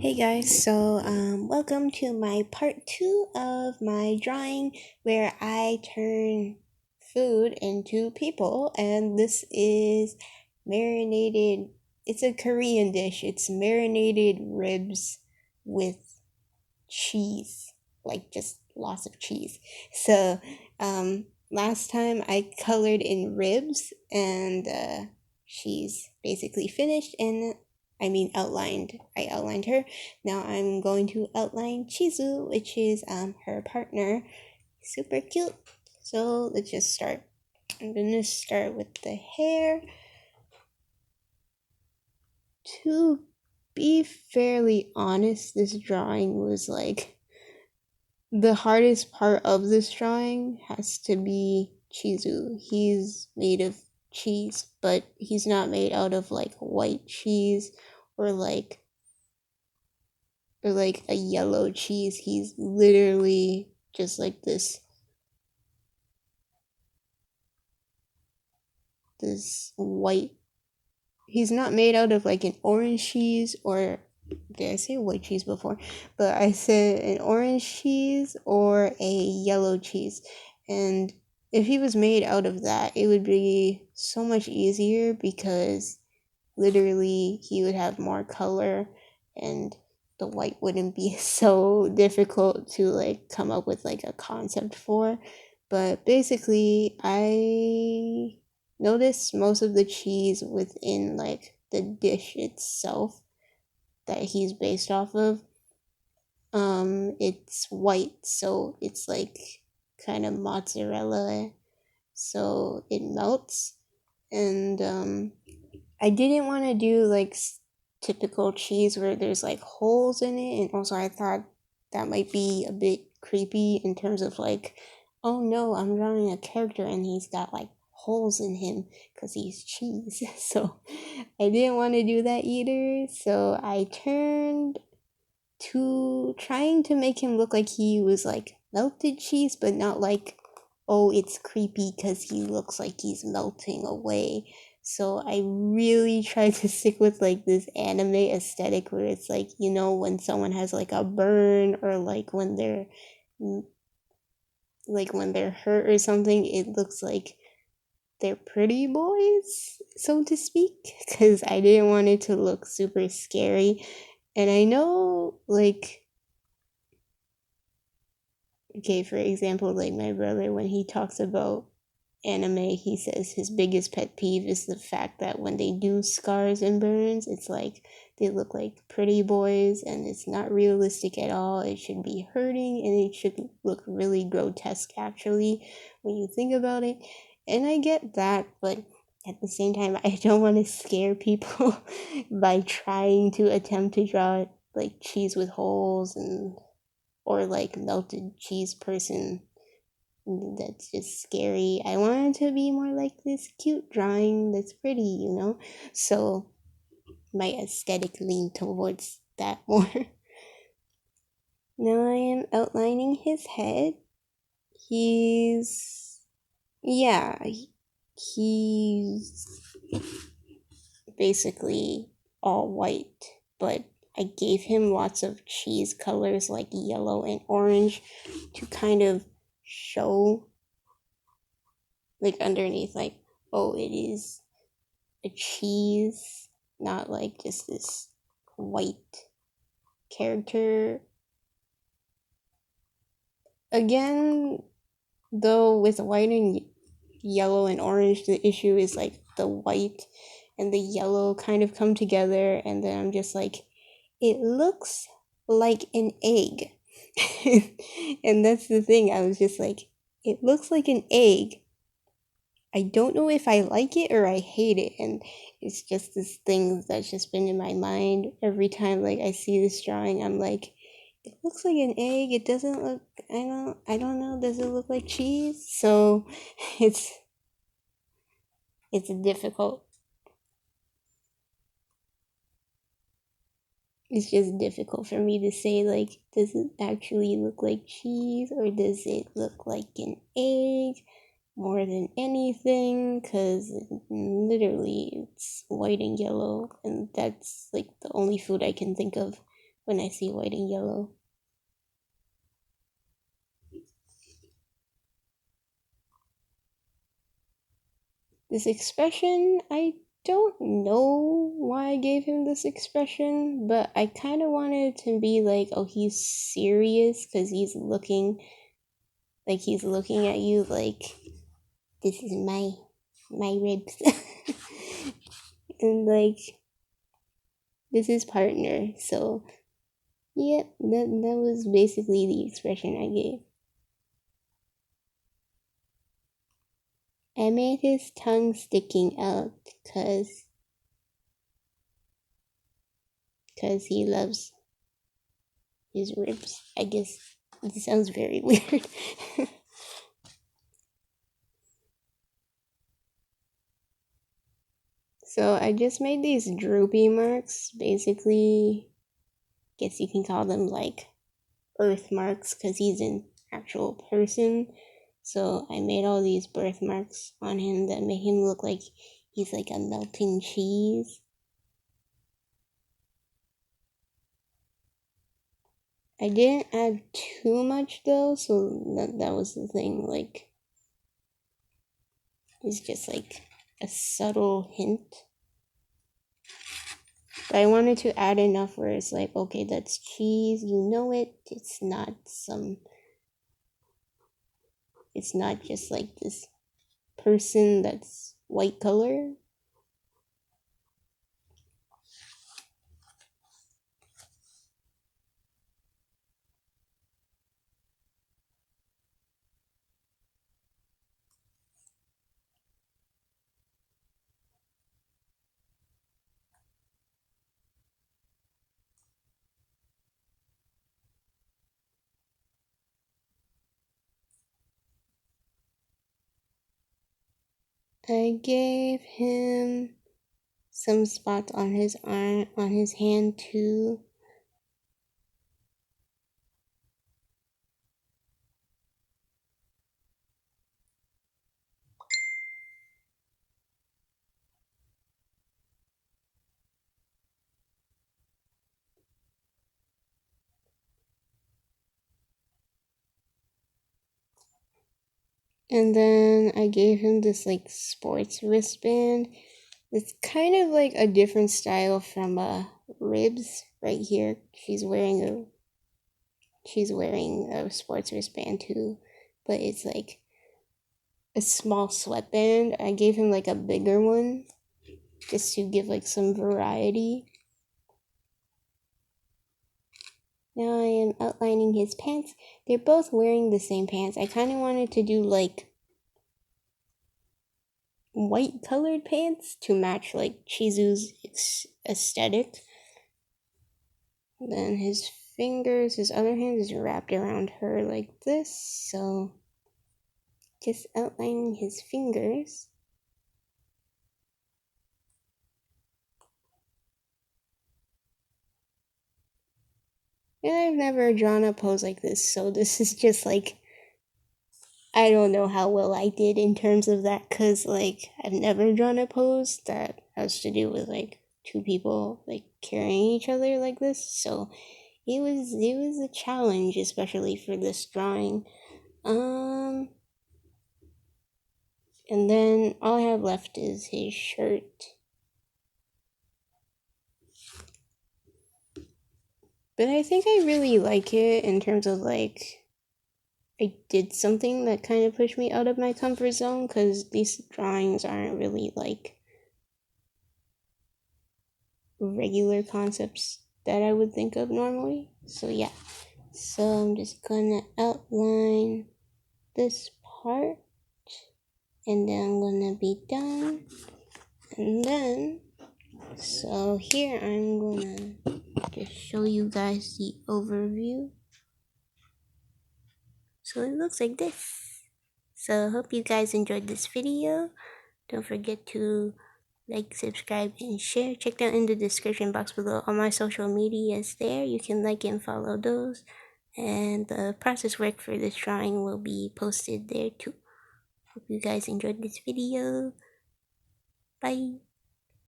Hey guys, so welcome to my part two of my drawing where I turn food into people, and this is marinated. It's a Korean dish. It's marinated ribs with cheese, like just lots of cheese. So, last time I colored in ribs and she's basically finished and outlined. I outlined her. Now I'm going to outline Cheesu, which is her partner. Super cute. So let's just start. I'm gonna start with the hair. To be fairly honest, this drawing was like the hardest part of this drawing has to be Cheesu. He's made of cheese, but he's not made out of like white cheese or like a yellow cheese. He's literally just like this white. He's not made out of like an orange cheese or did I say white cheese before? But I said an orange cheese or a yellow cheese. And if he was made out of that, it would be so much easier because literally he would have more color and the white wouldn't be so difficult to like come up with like a concept for. But basically, I noticed most of the cheese within like the dish itself that he's based off of. It's white, so it's like kind of mozzarella, so it melts. And I didn't want to do like typical cheese where there's like holes in it, and also I thought that might be a bit creepy in terms of like, oh no, I'm drawing a character and he's got like holes in him because he's cheese. So I didn't want to do that either. So I turned to trying to make him look like he was like melted cheese, but not like, oh, it's creepy because he looks like he's melting away. So I really tried to stick with like this anime aesthetic where it's like, when someone has like a burn or like when they're hurt or something, it looks like they're pretty boys, so to speak, because I didn't want it to look super scary. And I know, like, okay, for example, like my brother, when he talks about anime, he says his biggest pet peeve is the fact that when they do scars and burns, it's like they look like pretty boys and it's not realistic at all. It should be hurting and it should look really grotesque actually when you think about it. And I get that, but at the same time, I don't want to scare people by trying to attempt to draw like cheese with holes and or like melted cheese person. That's just scary. I want it to be more like this cute drawing that's pretty. So my aesthetic lean towards that more. Now I am outlining his head. He's, yeah, he's basically all white, but I gave him lots of cheese colors like yellow and orange to kind of show like underneath, like, oh, it is a cheese, not like just this white character. Again, though, with white and yellow and orange, the issue is like the white and the yellow kind of come together, and then I'm just like, it looks like an egg. And that's the thing, I was just like, it looks like an egg. I don't know if I like it or I hate it, and it's just this thing that's just been in my mind every time like I see this drawing. I'm like, it looks like an egg. It doesn't look. I don't know. Does it look like cheese? So, it's it's difficult. It's just difficult for me to say like, does it actually look like cheese or does it look like an egg? More than anything, because literally it's white and yellow, and that's like the only food I can think of when I see white and yellow. This expression, I don't know why I gave him this expression, but I kind of wanted to be like, oh, he's serious because he's looking at you like, this is my ribs. And like, this is partner. So yeah, that was basically the expression I gave. I made his tongue sticking out because he loves his ribs. I guess this sounds very weird. So I just made these droopy marks. Basically, guess you can call them like earth marks because he's an actual person. So I made all these birthmarks on him that make him look like he's like a melting cheese. I didn't add too much though, so that was the thing. Like, it's just like a subtle hint. But I wanted to add enough where it's like, okay, that's cheese, you know it. It's not just like this person that's white color. I gave him some spots on his arm, on his hand too. And then I gave him this like sports wristband. It's kind of like a different style from Ribs right here. She's wearing a sports wristband too, but it's like a small sweatband. I gave him like a bigger one just to give like some variety. Now I am outlining his pants. They're both wearing the same pants. I kind of wanted to do like white colored pants to match like Cheesu's aesthetic. Then his other hand is wrapped around her like this, so just outlining his fingers. And I've never drawn a pose like this, so this is just like, I don't know how well I did in terms of that, because like I've never drawn a pose that has to do with like two people like carrying each other like this, so it was a challenge, especially for this drawing. And then all I have left is his shirt. But I think I really like it in terms of like, I did something that kind of pushed me out of my comfort zone, because these drawings aren't really like regular concepts that I would think of normally. So yeah. So I'm just gonna outline this part, and then I'm gonna be done. And then, so here I'm gonna just show you guys the overview. So it looks like this. So hope you guys enjoyed this video. Don't forget to like, subscribe, and share. Check down in the description box below all my social medias there. You can like and follow those. And the process work for this drawing will be posted there too. Hope you guys enjoyed this video. Bye.